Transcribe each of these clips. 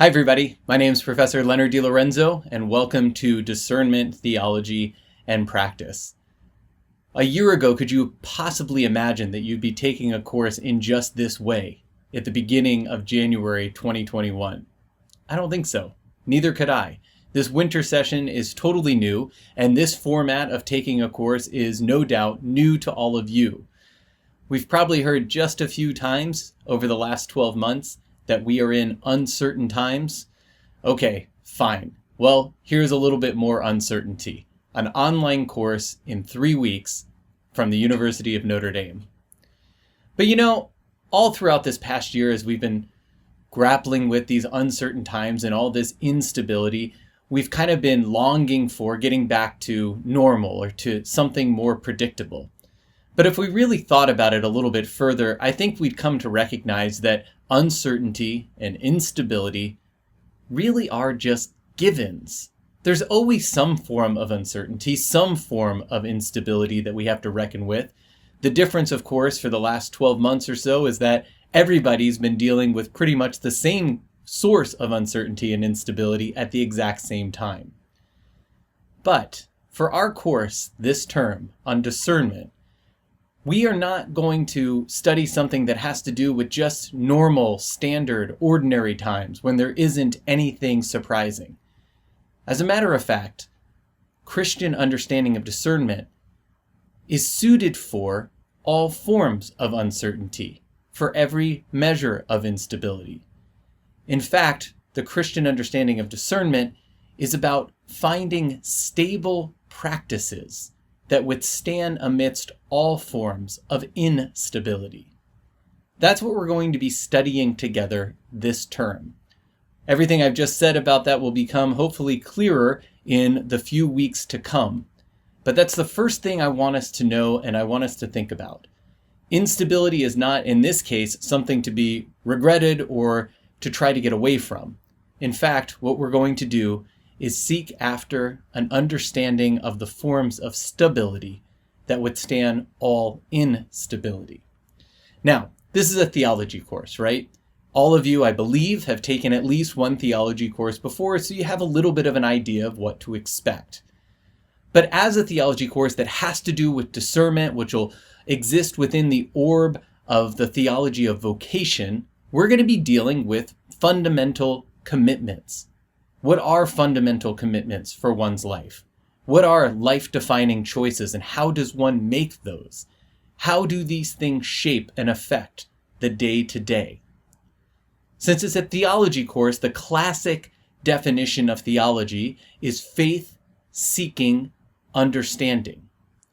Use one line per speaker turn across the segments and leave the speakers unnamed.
Hi everybody, my name is Professor Leonard DiLorenzo and welcome to Discernment, Theology, and Practice. A year ago, could you possibly imagine that you'd be taking a course in just this way at the beginning of January 2021? I don't think so. Neither could I. This winter session is totally new, and this format of taking a course is no doubt new to all of you. We've probably heard just a few times over the last 12 months that we are in uncertain times. Okay, fine. Well, here's a little bit more uncertainty. An online course in 3 weeks from the University of Notre Dame. But all throughout this past year, as we've been grappling with these uncertain times and all this instability, we've kind of been longing for getting back to normal or to something more predictable. But if we really thought about it a little bit further, I think we'd come to recognize that uncertainty and instability really are just givens. There's always some form of uncertainty, some form of instability that we have to reckon with. The difference, of course, for the last 12 months or so is that everybody's been dealing with pretty much the same source of uncertainty and instability at the exact same time. But for our course this term on discernment, we are not going to study something that has to do with just normal, standard, ordinary times when there isn't anything surprising. As a matter of fact, Christian understanding of discernment is suited for all forms of uncertainty, for every measure of instability. In fact, the Christian understanding of discernment is about finding stable practices that withstand amidst all forms of instability. That's what we're going to be studying together this term. Everything I've just said about that will become hopefully clearer in the few weeks to come. But that's the first thing I want us to know and I want us to think about. Instability is not, in this case, something to be regretted or to try to get away from. In fact, what we're going to do is seek after an understanding of the forms of stability that withstand all instability. Now, this is a theology course, right? All of you, I believe, have taken at least one theology course before, so you have a little bit of an idea of what to expect. But as a theology course that has to do with discernment, which will exist within the orb of the theology of vocation, we're going to be dealing with fundamental commitments. What are fundamental commitments for one's life? What are life-defining choices and how does one make those? How do these things shape and affect the day-to-day? Since it's a theology course, the classic definition of theology is faith-seeking understanding.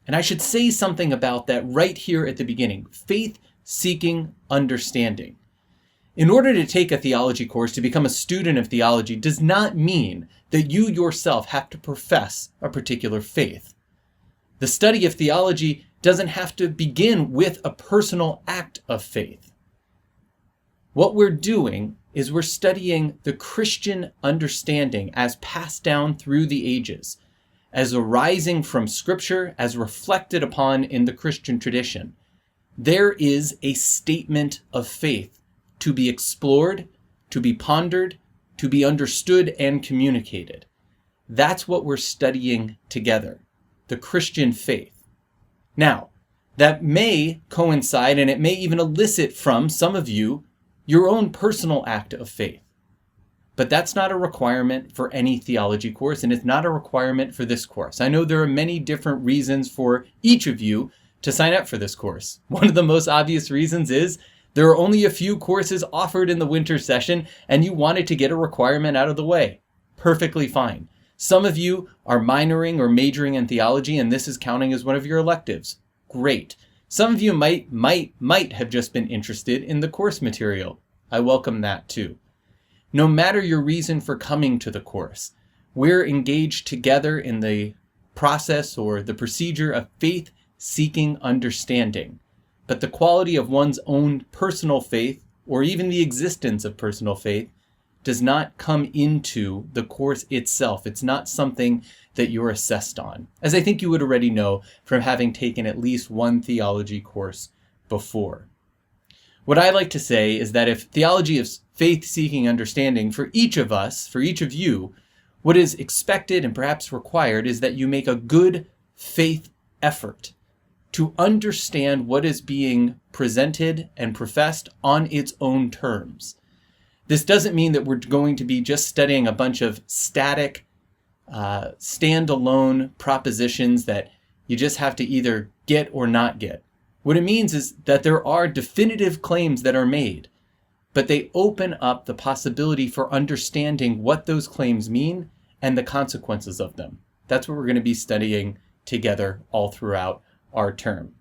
And I should say something about that right here at the beginning. Faith-seeking understanding. In order to take a theology course, to become a student of theology, does not mean that you yourself have to profess a particular faith. The study of theology doesn't have to begin with a personal act of faith. What we're doing is we're studying the Christian understanding as passed down through the ages, as arising from Scripture, as reflected upon in the Christian tradition. There is a statement of faith to be explored, to be pondered, to be understood and communicated. That's what we're studying together, the Christian faith. Now, that may coincide and it may even elicit from some of you your own personal act of faith. But that's not a requirement for any theology course, and it's not a requirement for this course. I know there are many different reasons for each of you to sign up for this course. One of the most obvious reasons is there are only a few courses offered in the winter session, and you wanted to get a requirement out of the way. Perfectly fine. Some of you are minoring or majoring in theology, and this is counting as one of your electives. Great. Some of you might have just been interested in the course material. I welcome that too. No matter your reason for coming to the course, we're engaged together in the process or the procedure of faith-seeking understanding. But the quality of one's own personal faith, or even the existence of personal faith, does not come into the course itself. It's not something that you're assessed on, as I think you would already know from having taken at least one theology course before. What I like to say is that if theology is faith-seeking understanding for each of us, for each of you, what is expected and perhaps required is that you make a good faith effort to understand what is being presented and professed on its own terms. This doesn't mean that we're going to be just studying a bunch of static, standalone propositions that you just have to either get or not get. What it means is that there are definitive claims that are made, but they open up the possibility for understanding what those claims mean and the consequences of them. That's what we're going to be studying together all throughout our term.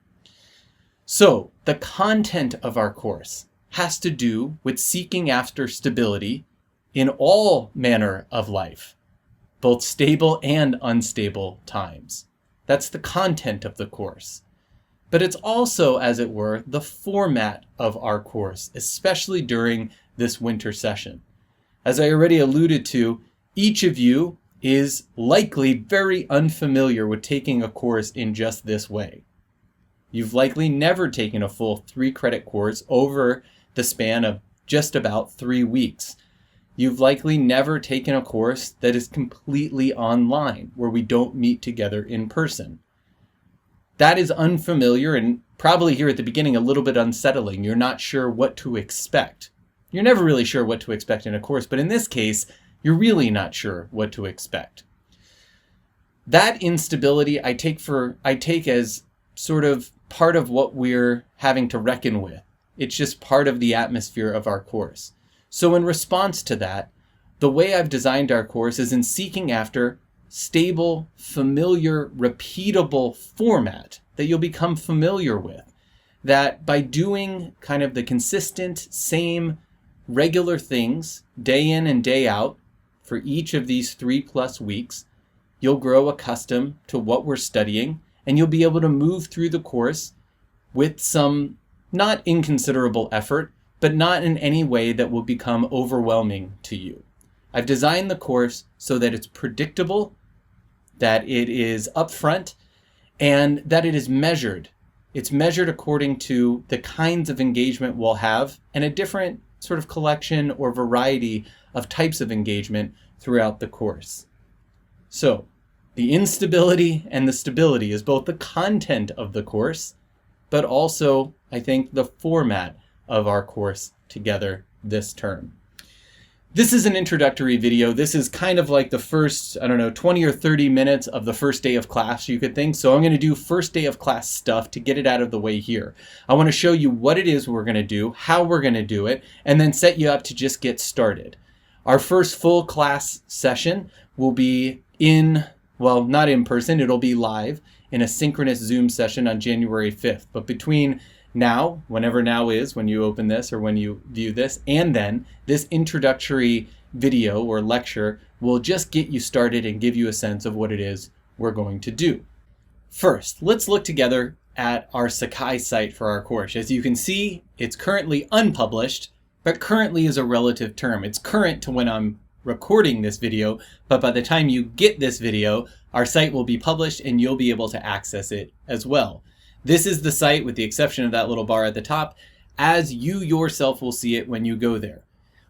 So, the content of our course has to do with seeking after stability in all manner of life, both stable and unstable times. That's the content of the course. But it's also, as it were, the format of our course, especially during this winter session. As I already alluded to, each of you is likely very unfamiliar with taking a course in just this way. You've likely never taken a full 3-credit course over the span of just about 3 weeks. You've likely never taken a course that is completely online, where we don't meet together in person. That is unfamiliar and probably here at the beginning a little bit unsettling. You're not sure what to expect. You're never really sure what to expect in a course, but in this case, you're really not sure what to expect. That instability I take as sort of part of what we're having to reckon with. It's just part of the atmosphere of our course. So in response to that, the way I've designed our course is in seeking after stable, familiar, repeatable format that you'll become familiar with. That by doing kind of the consistent, same, regular things, day in and day out, for each of these 3+ weeks, you'll grow accustomed to what we're studying, and you'll be able to move through the course with some not inconsiderable effort, but not in any way that will become overwhelming to you. I've designed the course so that it's predictable, that it is upfront, and that it is measured. It's measured according to the kinds of engagement we'll have and a different sort of collection or variety of types of engagement throughout the course. So, the instability and the stability is both the content of the course, but also, I think, the format of our course together this term. This is an introductory video. This is kind of like the first, 20 or 30 minutes of the first day of class, you could think. So I'm going to do first day of class stuff to get it out of the way here. I want to show you what it is we're going to do, how we're going to do it, and then set you up to just get started. Our first full class session will be not in person, it'll be live in a synchronous Zoom session on January 5th. But between now, whenever now is, when you open this or when you view this, and then this introductory video or lecture will just get you started and give you a sense of what it is we're going to do. First, let's look together at our Sakai site for our course. As you can see, it's currently unpublished, but currently is a relative term. It's current to when I'm recording this video, but by the time you get this video, our site will be published and you'll be able to access it as well. This is the site with the exception of that little bar at the top, as you yourself will see it when you go there.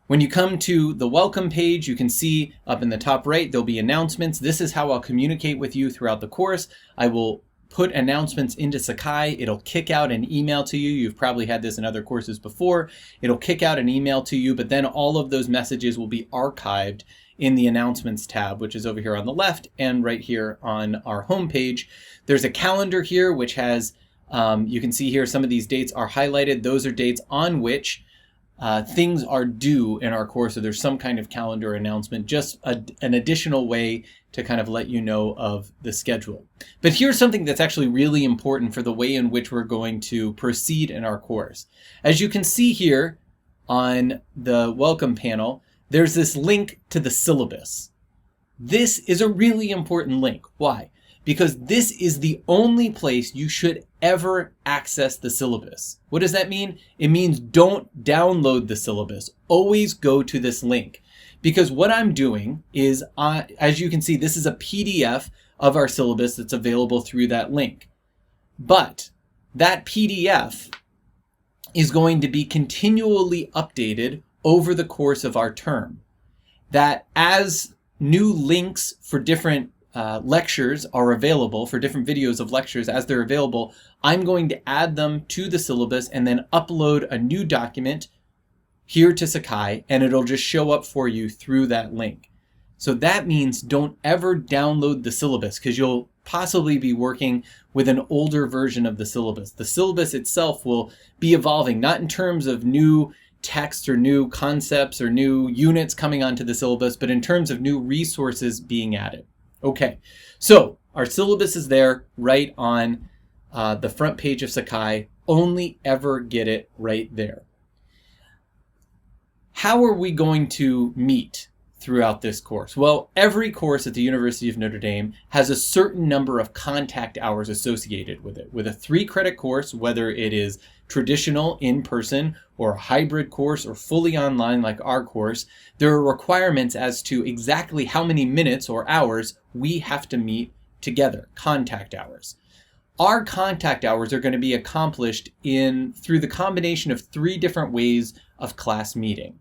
When you come to the welcome page, you can see up in the top right, there'll be announcements. This is how I'll communicate with you throughout the course. I will put announcements into Sakai. It'll kick out an email to you. You've probably had this in other courses before. It'll kick out an email to you, but then all of those messages will be archived in the announcements tab, which is over here on the left and right here on our home page. There's a calendar here, which has, you can see here, some of these dates are highlighted. Those are dates on which things are due in our course. So there's some kind of calendar announcement, just an additional way to kind of let you know of the schedule. But here's something that's actually really important for the way in which we're going to proceed in our course. As you can see here on the welcome panel, there's this link to the syllabus. This is a really important link. Why? Because this is the only place you should ever access the syllabus. What does that mean? It means don't download the syllabus. Always go to this link. Because what I'm doing is, as you can see, this is a PDF of our syllabus that's available through that link. But that PDF is going to be continually updated over the course of our term. That as new links for different lectures are available, for different videos of lectures as they're available, I'm going to add them to the syllabus and then upload a new document here to Sakai, and it'll just show up for you through that link. So that means don't ever download the syllabus, because you'll possibly be working with an older version of the syllabus. The syllabus itself will be evolving, not in terms of new text or new concepts or new units coming onto the syllabus, but in terms of new resources being added. Okay, so our syllabus is there right on the front page of Sakai. Only ever get it right there. How are we going to meet throughout this course? Well, every course at the University of Notre Dame has a certain number of contact hours associated with it. With a 3-credit course, whether it is traditional in-person or a hybrid course or fully online like our course, there are requirements as to exactly how many minutes or hours we have to meet together, contact hours. Our contact hours are going to be accomplished through the combination of 3 different ways of class meeting.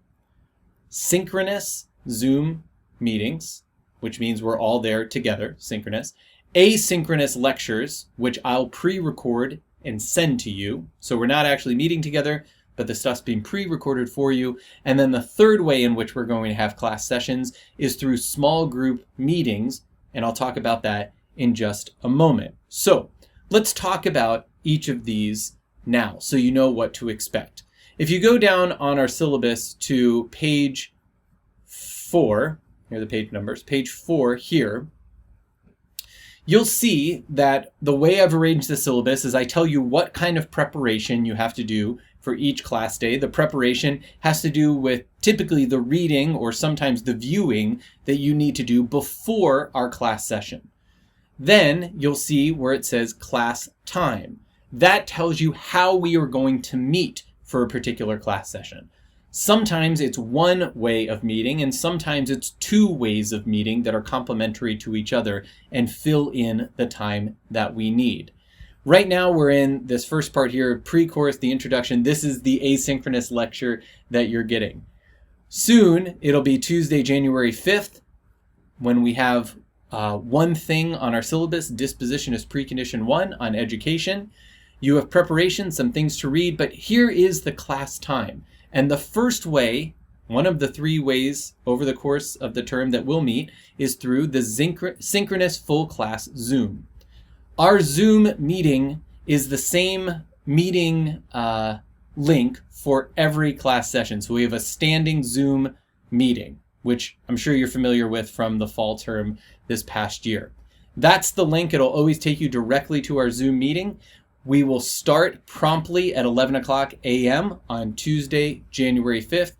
Synchronous Zoom meetings, which means we're all there together, synchronous. Asynchronous lectures, which I'll pre-record and send to you. So we're not actually meeting together, but the stuff's being pre-recorded for you. And then the third way in which we're going to have class sessions is through small group meetings, and I'll talk about that in just a moment. So let's talk about each of these now so you know what to expect. If you go down on our syllabus to page 4, here are the page numbers, page 4 here, you'll see that the way I've arranged the syllabus is I tell you what kind of preparation you have to do for each class day. The preparation has to do with typically the reading or sometimes the viewing that you need to do before our class session. Then you'll see where it says class time. That tells you how we are going to meet for a particular class session. Sometimes it's one way of meeting, and sometimes it's 2 ways of meeting that are complementary to each other and fill in the time that we need. Right now we're in this first part here, pre-course, the introduction. This is the asynchronous lecture that you're getting. Soon it'll be Tuesday, January 5th, when we have one thing on our syllabus. Disposition is precondition 1 on education. You have preparation, some things to read, but here is the class time. And the first way, one of the 3 ways over the course of the term that we'll meet, is through the synchronous full class Zoom. Our Zoom meeting is the same meeting link for every class session. So we have a standing Zoom meeting, which I'm sure you're familiar with from the fall term this past year. That's the link. It'll always take you directly to our Zoom meeting. We will start promptly at 11 o'clock a.m. on Tuesday, January 5th.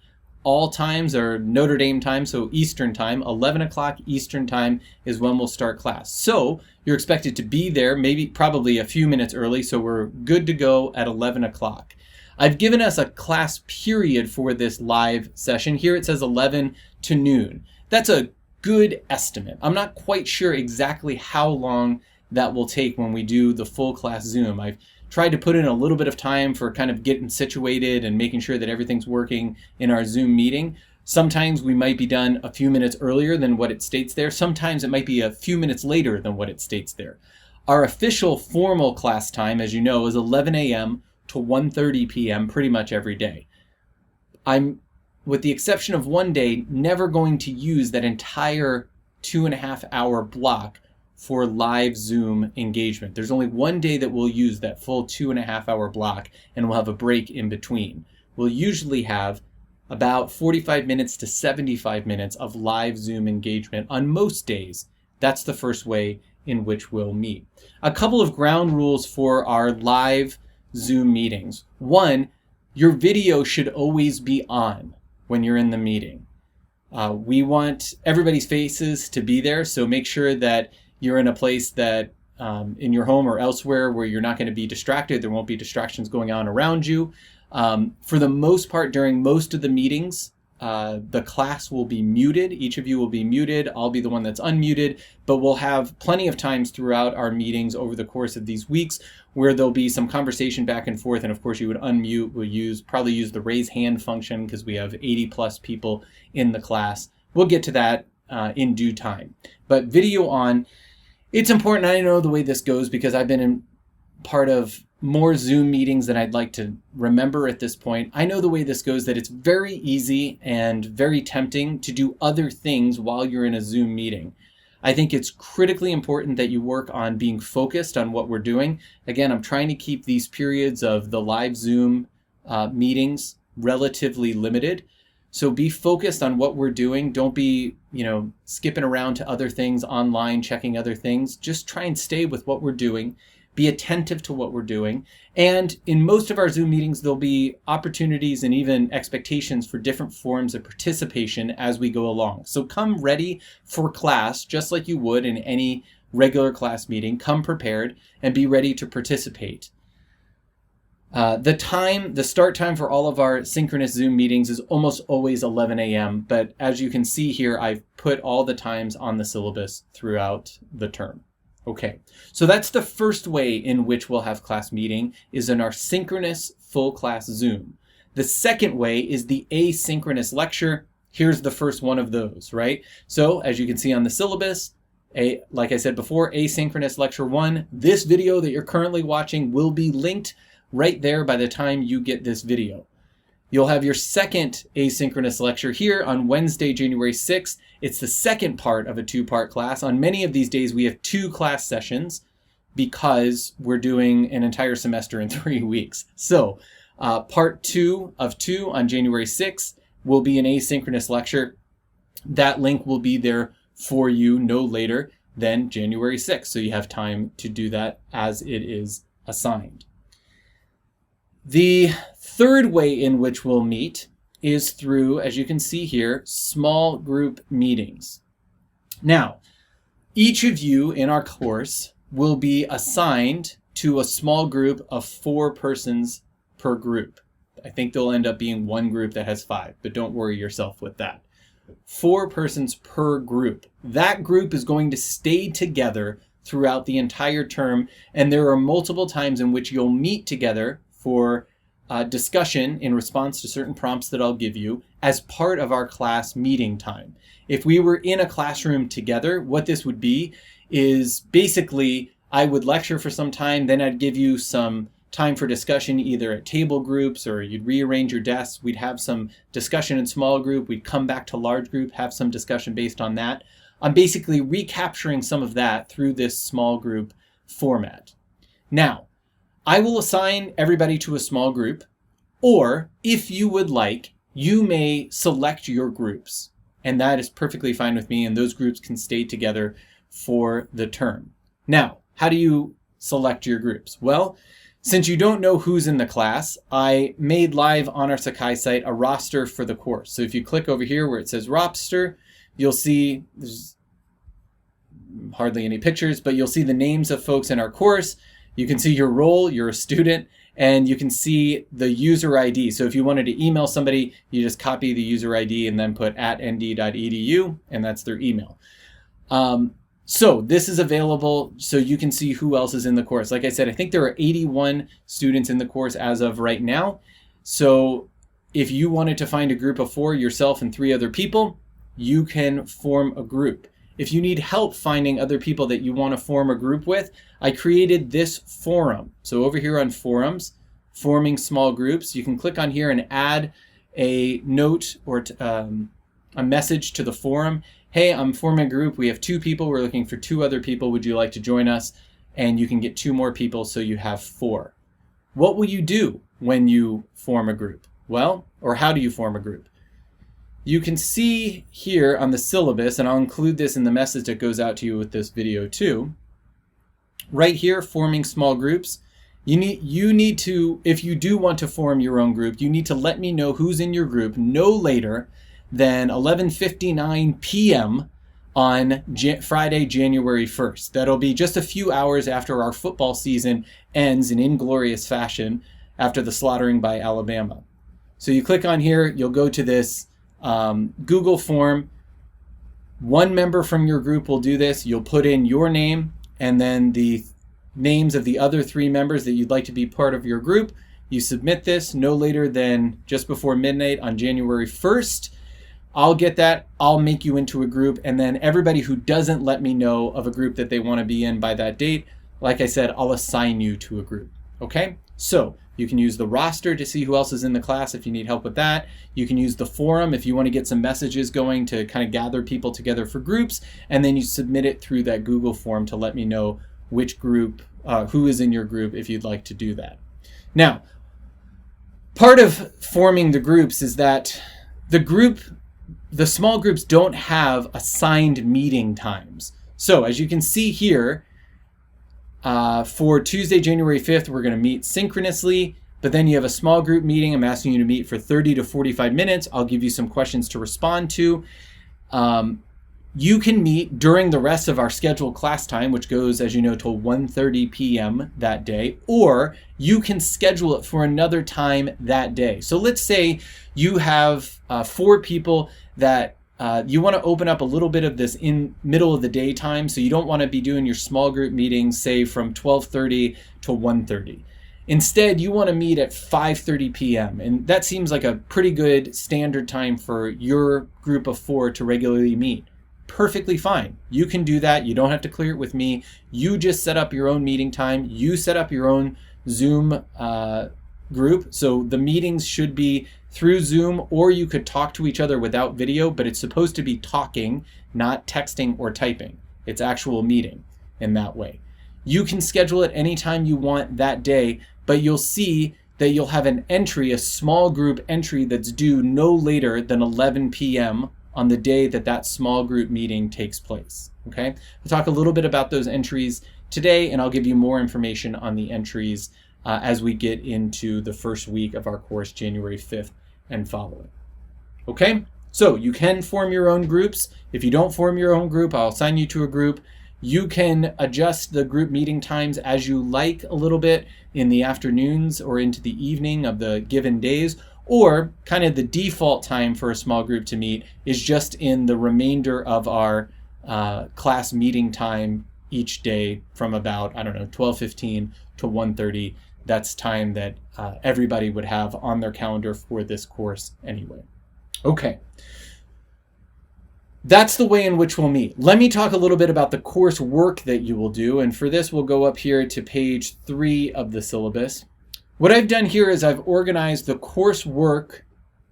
All times are Notre Dame time, so Eastern time. 11 o'clock Eastern time is when we'll start class. So you're expected to be there, probably a few minutes early, so we're good to go at 11 o'clock. I've given us a class period for this live session. Here it says 11 to noon. That's a good estimate. I'm not quite sure exactly how long that will take when we do the full class Zoom. I've tried to put in a little bit of time for kind of getting situated and making sure that everything's working in our Zoom meeting. Sometimes we might be done a few minutes earlier than what it states there. Sometimes it might be a few minutes later than what it states there. Our official formal class time, as you know, is 11 a.m. to 1:30 p.m. pretty much every day. I'm, with the exception of one day, never going to use that entire 2.5-hour block for live Zoom engagement. There's only one day that we'll use that full 2.5-hour block, and we'll have a break in between. We'll usually have about 45 minutes to 75 minutes of live Zoom engagement on most days. That's the first way in which we'll meet. A couple of ground rules for our live Zoom meetings. 1, your video should always be on when you're in the meeting. We want everybody's faces to be there, so make sure that you're in a place that in your home or elsewhere where you're not going to be distracted. There won't be distractions going on around you. For the most part, during most of the meetings, the class will be muted. Each of you will be muted. I'll be the one that's unmuted, but we'll have plenty of times throughout our meetings over the course of these weeks where there'll be some conversation back and forth. And of course you would unmute. We'll probably use the raise hand function because we have 80 plus people in the class. We'll get to that in due time. But video on, it's important. I know the way this goes because I've been in part of more Zoom meetings than I'd like to remember at this point. I know the way this goes, that it's very easy and very tempting to do other things while you're in a Zoom meeting. I think it's critically important that you work on being focused on what we're doing. Again, I'm trying to keep these periods of the live Zoom meetings relatively limited. So be focused on what we're doing. Don't be, skipping around to other things online, checking other things. Just try and stay with what we're doing. Be attentive to what we're doing. And in most of our Zoom meetings, there'll be opportunities and even expectations for different forms of participation as we go along. So come ready for class, just like you would in any regular class meeting. Come prepared and be ready to participate. The start time for all of our synchronous Zoom meetings is almost always 11 a.m. But as you can see here, I've put all the times on the syllabus throughout the term. Okay, so that's the first way in which we'll have class meeting, is in our synchronous full class Zoom. The second way is the asynchronous lecture. Here's the first one of those, right? So as you can see on the syllabus, like I said before, asynchronous lecture 1. This video that you're currently watching will be linked right there by the time you get this video. You'll have your second asynchronous lecture here on Wednesday, January 6th. It's the second part of a 2-part class. On many of these days, we have 2 class sessions because we're doing an entire semester in 3 weeks. So part 2 of 2 on January 6th will be an asynchronous lecture. That link will be there for you no later than January 6th. So you have time to do that as it is assigned. The third way in which we'll meet is through, as you can see here, small group meetings. Now, each of you in our course will be assigned to a small group of 4 persons per group. I think there'll end up being one group that has 5, but don't worry yourself with that. 4 persons per group. That group is going to stay together throughout the entire term, and there are multiple times in which you'll meet together for discussion in response to certain prompts that I'll give you as part of our class meeting time. If we were in a classroom together, what this would be is basically I would lecture for some time, then I'd give you some time for discussion either at table groups or you'd rearrange your desks. We'd have some discussion in small group. We'd come back to large group, have some discussion based on that. I'm basically recapturing some of that through this small group format. Now, I will assign everybody to a small group, or if you would like, you may select your groups, and that is perfectly fine with me, and those groups can stay together for the term. Now, how do you select your groups? Well, since you don't know who's in the class, I made live on our Sakai site a roster for the course. So if you click over here where it says roster, you'll see there's hardly any pictures, but you'll see the names of folks in our course. You can see your role, you're a student, and you can see the user ID. So if you wanted to email somebody, you just copy the user ID and then put @nd.edu, and that's their email. So this is available so you can see who else is in the course. Like I said, I think there are 81 students in the course as of right now. So if you wanted to find a group of 4, yourself and 3 other people, you can form a group. If you need help finding other people that you want to form a group with, I created this forum. So over here on forums, forming small groups, you can click on here and add a note or a message to the forum. Hey, I'm forming a group. We have 2 people. We're looking for 2 other people. Would you like to join us? And you can get 2 more people, so you have 4. What will you do when you form a group? Well, or how do you form a group? You can see here on the syllabus, and I'll include this in the message that goes out to you with this video too. Right here, forming small groups. You need to, if you do want to form your own group, you need to let me know who's in your group no later than 11:59 p.m. on Friday, January 1st. That'll be just a few hours after our football season ends in inglorious fashion after the slaughtering by Alabama. So you click on here, you'll go to this Google form. One member from your group will do this. You'll put in your name and then the names of the other 3 members that you'd like to be part of your group. You submit this no later than just before midnight on January 1st. I'll get that. I'll make you into a group. And then everybody who doesn't let me know of a group that they want to be in by that date, like I said, I'll assign you to a group. Okay? So you can use the roster to see who else is in the class if you need help with that. You can use the forum if you want to get some messages going to kind of gather people together for groups. And then you submit it through that Google form to let me know which group, who is in your group if you'd like to do that. Now, part of forming the groups is that the small groups don't have assigned meeting times. So as you can see here, for Tuesday, January 5th, we're going to meet synchronously, but then you have a small group meeting. I'm asking you to meet for 30 to 45 minutes. I'll give you some questions to respond to. You can meet during the rest of our scheduled class time, which goes, as you know, till 1:30 p.m. that day, or you can schedule it for another time that day. So let's say you have 4 people that you want to open up a little bit of this in middle of the day time, so you don't want to be doing your small group meetings, say from 12:30 to 1:30. Instead, you want to meet at 5:30 p.m. And that seems like a pretty good standard time for your group of 4 to regularly meet. Perfectly fine. You can do that. You don't have to clear it with me. You just set up your own meeting time. You set up your own Zoom group. So the meetings should be through Zoom, or you could talk to each other without video, but it's supposed to be talking, not texting or typing. It's actual meeting in that way. You can schedule it anytime you want that day, but you'll see that you'll have an entry, a small group entry that's due no later than 11 p.m. on the day that that small group meeting takes place. Okay, we'll talk a little bit about those entries today, and I'll give you more information on the entries as we get into the first week of our course, January 5th and following. Okay, so you can form your own groups. If you don't form your own group, I'll assign you to a group. You can adjust the group meeting times as you like a little bit in the afternoons or into the evening of the given days, or kind of the default time for a small group to meet is just in the remainder of our class meeting time each day from about, 12:15 to 1:30. That's time that everybody would have on their calendar for this course anyway. Okay. That's the way in which we'll meet. Let me talk a little bit about the course work that you will do. And for this, we'll go up here to page 3 of the syllabus. What I've done here is I've organized the course work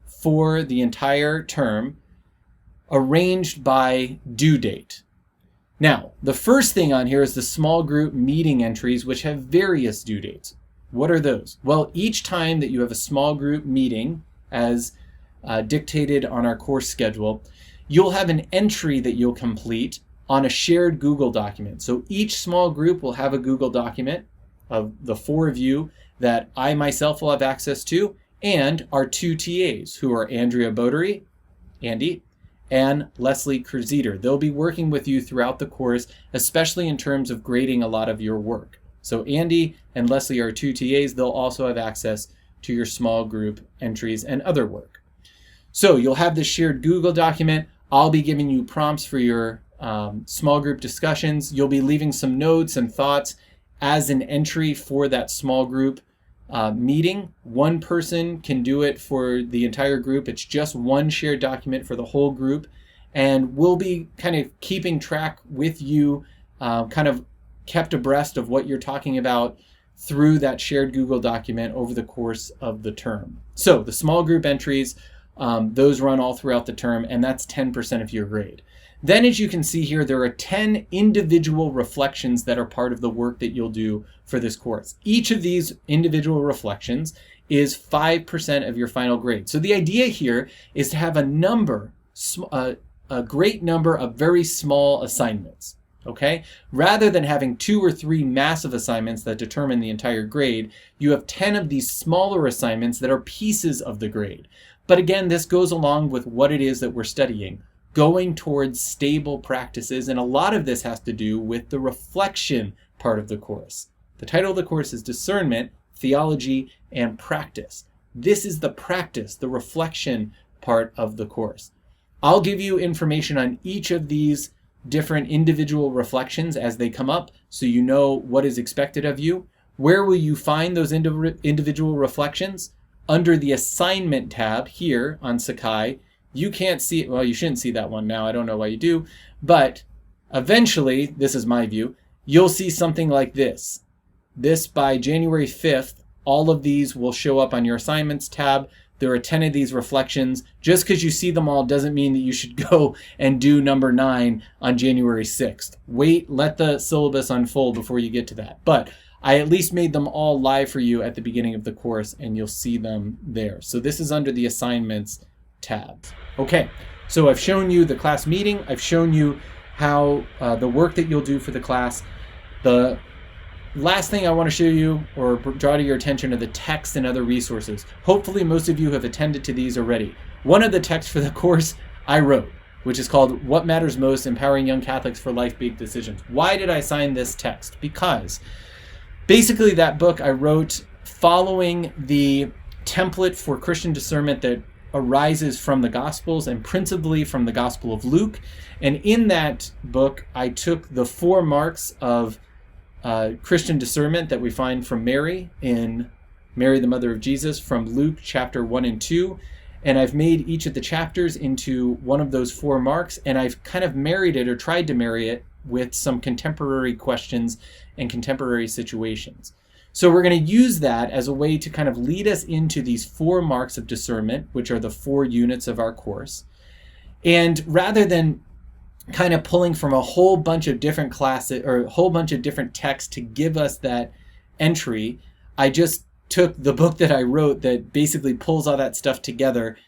for the entire term, arranged by due date. Now, the first thing on here is the small group meeting entries, which have various due dates. What are those? Well, each time that you have a small group meeting, as dictated on our course schedule, you'll have an entry that you'll complete on a shared Google document. So each small group will have a Google document of the 4 of you that I myself will have access to, and our 2 TAs, who are Andrea Bodery, Andy, and Leslie Kurzeder. They'll be working with you throughout the course, especially in terms of grading a lot of your work. So Andy and Leslie are 2 TAs. They'll also have access to your small group entries and other work. So you'll have this shared Google document. I'll be giving you prompts for your small group discussions. You'll be leaving some notes and thoughts as an entry for that small group meeting. One person can do it for the entire group. It's just one shared document for the whole group. And we'll be kind of keeping track with you, kind of kept abreast of what you're talking about through that shared Google document over the course of the term. So the small group entries, those run all throughout the term, and that's 10% of your grade. Then, as you can see here, there are 10 individual reflections that are part of the work that you'll do for this course. Each of these individual reflections is 5% of your final grade. So the idea here is to have a great number of very small assignments. Okay? Rather than having 2 or 3 massive assignments that determine the entire grade, you have 10 of these smaller assignments that are pieces of the grade. But again, this goes along with what it is that we're studying, going towards stable practices, and a lot of this has to do with the reflection part of the course. The title of the course is Discernment, Theology, and Practice. This is the practice, the reflection part of the course. I'll give you information on each of these different individual reflections as they come up, so you know what is expected of you. Where will you find those individual reflections? Under the assignment tab here on Sakai. You can't see it. Well, you shouldn't see that one now. I don't know why you do. But eventually, this is my view, you'll see something like this. This, by January 5th, all of these will show up on your assignments tab. There are 10 of these reflections. Just because you see them all doesn't mean that you should go and do number 9 on January 6th. Wait, let the syllabus unfold before you get to that. But I at least made them all live for you at the beginning of the course, and you'll see them there. So this is under the assignments tab. Okay, so I've shown you the class meeting. I've shown you how the work that you'll do for the class. The last thing I want to show you or draw to your attention are the texts and other resources. Hopefully most of you have attended to these already. One of the texts for the course I wrote, which is called What Matters Most, Empowering Young Catholics for Life Big Decisions. Why did I assign this text? Because basically that book I wrote following the template for Christian discernment that arises from the Gospels and principally from the Gospel of Luke. And in that book, I took the 4 marks of Christian discernment that we find from Mary in Mary, the Mother of Jesus, from Luke chapter 1 and 2. And I've made each of the chapters into one of those 4 marks, and I've kind of married it or tried to marry it with some contemporary questions and contemporary situations. So we're going to use that as a way to kind of lead us into these 4 marks of discernment, which are the 4 units of our course. And rather than kind of pulling from a whole bunch of different classes or a whole bunch of different texts to give us that entry, I just took the book that I wrote that basically pulls all that stuff together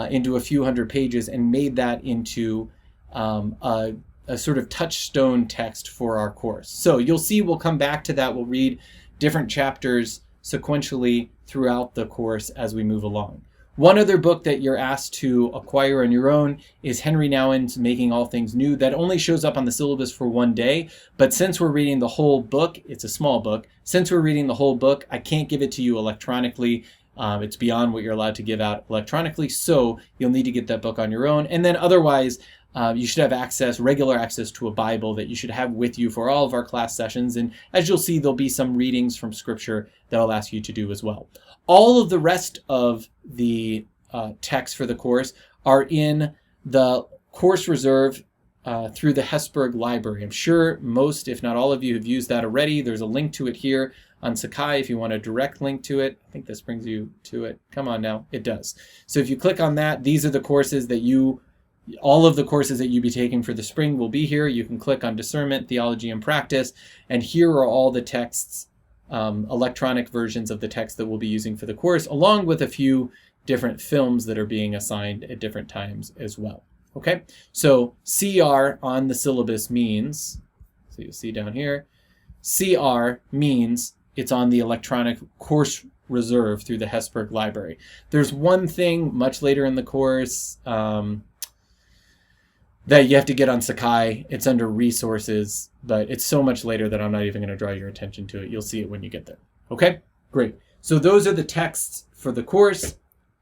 into a few hundred pages and made that into a sort of touchstone text for our course. So you'll see we'll come back to that. We'll read different chapters sequentially throughout the course as we move along. One other book that you're asked to acquire on your own is Henry Nouwen's Making All Things New. That only shows up on the syllabus for one day, but since we're reading the whole book, it's a small book, since we're reading the whole book, I can't give it to you electronically. It's beyond what you're allowed to give out electronically, so you'll need to get that book on your own. And then otherwise, you should have regular access to a Bible that you should have with you for all of our class sessions. And as you'll see, there'll be some readings from Scripture that I'll ask you to do as well. All of the rest of the texts for the course are in the course reserve through the Hesburgh Library. I'm sure most, if not all of you, have used that already. There's a link to it here on Sakai if you want a direct link to it. I think this brings you to it. Come on now, it does. So if you click on that, these are the courses that all of the courses that you'll be taking for the spring will be here. You can click on Discernment, Theology, and Practice, and here are all the texts, electronic versions of the text that we'll be using for the course, along with a few different films that are being assigned at different times as well. Okay, so CR on the syllabus means, so you'll see down here, CR means it's on the electronic course reserve through the Hesburgh Library. There's one thing much later in the course that you have to get on Sakai. It's under resources, but it's so much later that I'm not even going to draw your attention to it. You'll see it when you get there. Okay, great. So those are the texts for the course,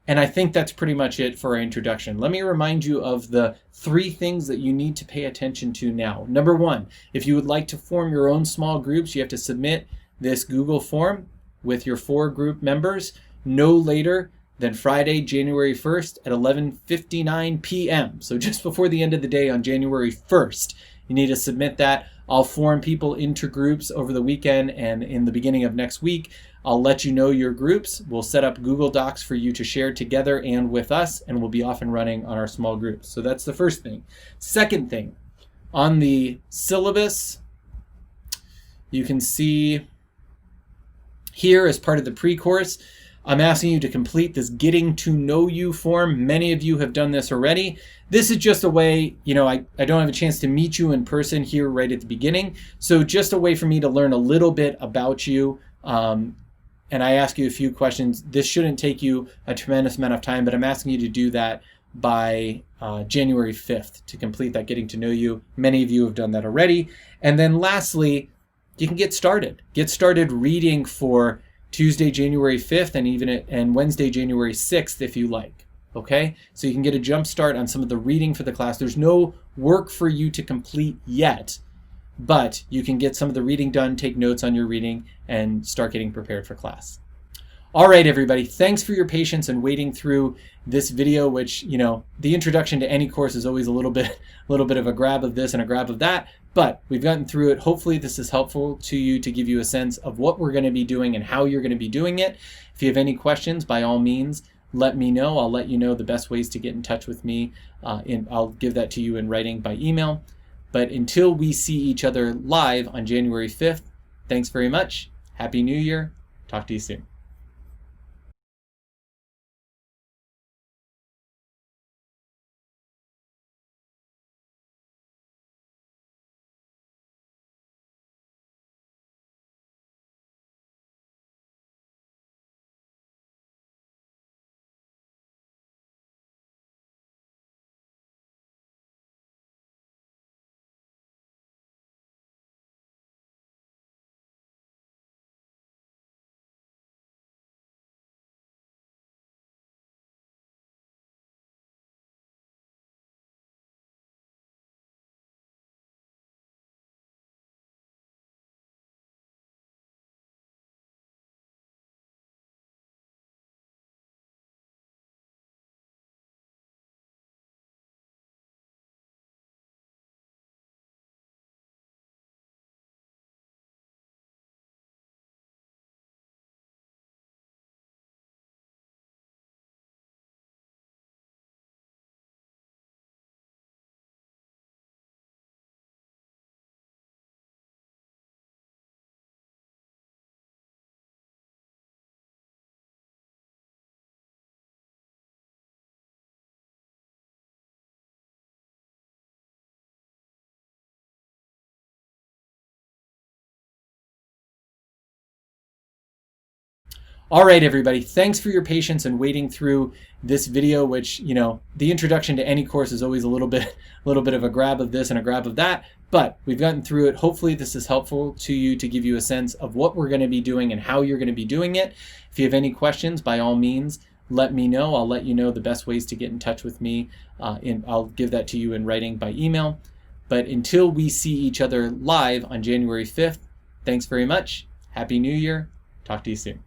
and I think that's pretty much it for our introduction. Let me remind you of the 3 things that you need to pay attention to now. Number 1, if you would like to form your own small groups, you have to submit this Google form with your 4 group members no later than Friday, January 1st at 11:59 p.m. So just before the end of the day on January 1st, you need to submit that. I'll form people into groups over the weekend, and in the beginning of next week, I'll let you know your groups. We'll set up Google Docs for you to share together and with us, and we'll be off and running on our small groups. So that's the first thing. Second thing, on the syllabus, you can see here as part of the pre-course, I'm asking you to complete this Getting to Know You form. Many of you have done this already. This is just a way, I don't have a chance to meet you in person here right at the beginning. So just a way for me to learn a little bit about you. And I ask you a few questions. This shouldn't take you a tremendous amount of time, but I'm asking you to do that by January 5th to complete that Getting to Know You. Many of you have done that already. And then lastly, you can get started. Get started reading for Tuesday, January 5th, and Wednesday, January 6th, if you like. Okay, so you can get a jump start on some of the reading for the class. There's no work for you to complete yet, but you can get some of the reading done, take notes on your reading, and start getting prepared for class. All right, everybody, thanks for your patience and waiting through this video, which, the introduction to any course is always a little bit of a grab of this and a grab of that, but we've gotten through it. Hopefully this is helpful to you to give you a sense of what we're going to be doing and how you're going to be doing it. If you have any questions, by all means, let me know. I'll let you know the best ways to get in touch with me. I'll give that to you in writing by email. But until we see each other live on January 5th, thanks very much. Happy New Year. Talk to you soon. All right, everybody, thanks for your patience and waiting through this video, which, the introduction to any course is always a little bit of a grab of this and a grab of that, but we've gotten through it. Hopefully this is helpful to you to give you a sense of what we're going to be doing and how you're going to be doing it. If you have any questions, by all means, let me know. I'll let you know the best ways to get in touch with me. I'll give that to you in writing by email. But until we see each other live on January 5th, thanks very much. Happy New Year. Talk to you soon.